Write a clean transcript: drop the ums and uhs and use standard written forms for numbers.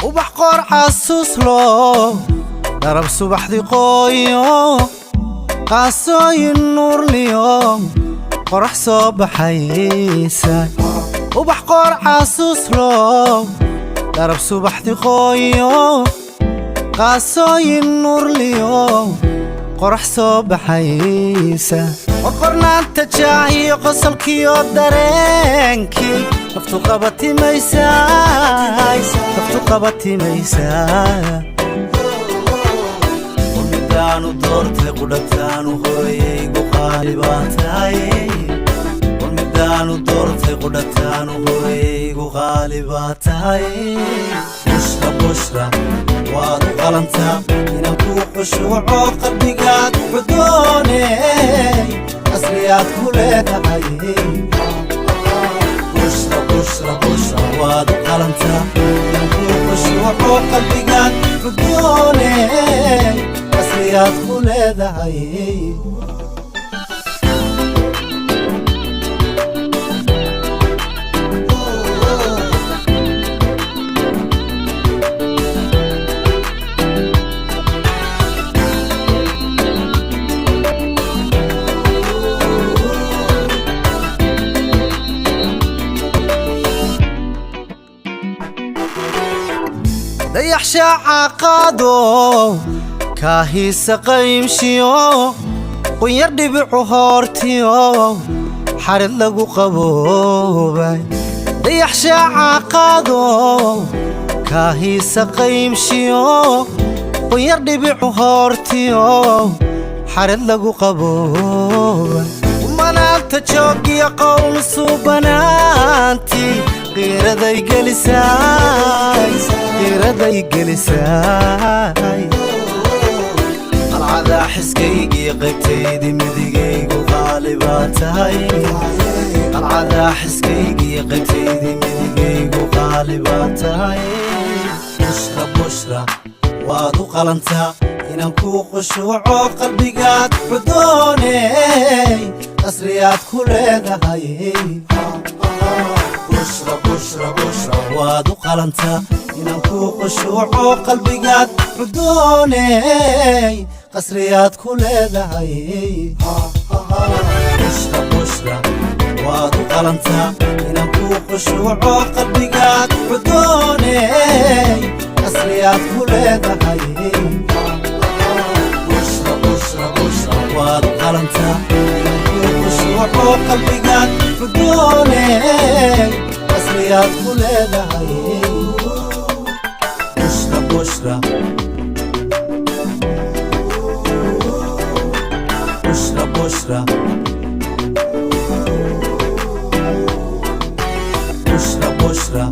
ubax qoor xasuuslo darab subaxdii qooyo qaasooyin nuurliyo qorax soo baxaysa ubax qoor xasuuslo darab subaxdii qooyo qaasooyin nuurliyo qorax soo baxaysa qornaanta jaahiyo qosolkiyo dareenkii naftu qabatimaysa qulmidaanu doortay qudhataanu hooyaygu qaali baa tahay qulmidaanu doortay qudhataanu hooyaygu qaali baa tahay bushra bushra waad u qalantaa inaan kuu khushuuco qalbigaad xudooney asliyaad ku leedahay bushra bushra bushra waad u qalantaa inaan kuu khushuuco qalbigaad xudooney asliyaad ku leedahay dayax shaaca qaado kaahiisa qaymshiyo qunyar dhibicu hoortiyo xarid lagu qaboobay dayax shaaca qaado kaahiisa qaymshiyo qunyar dhibicu hoortiyo xarid lagu qaboobay manaanta joogiyo qowl suubanaantii qiiraday gelisaay qalcadaa xiskaygii qaybtaydii midigaygu qaali baa tahay qalcadaa xiskaygii qaybtaydii midigaygu qaali baa tahay bushra bushra waad u qalantaa inaan kuu khushuuco qalbigaad xudooney qasriyaad ku leedahay bushra bushra bushra waad u qalantaa inaan kuu khushuuco qalbigaad xudooney qasriyaad ku leedahay bushra bushra waad u qalantaa inaan kuu khushuuco qalbigaad xudooney qasriyaad ku leedahay bushra bushra bushra waad u qalantaa inaan kuu khushuuco qalbigaad xudooney qasriyaad ku leedahay bushra bushra bushra bushra bushra bushra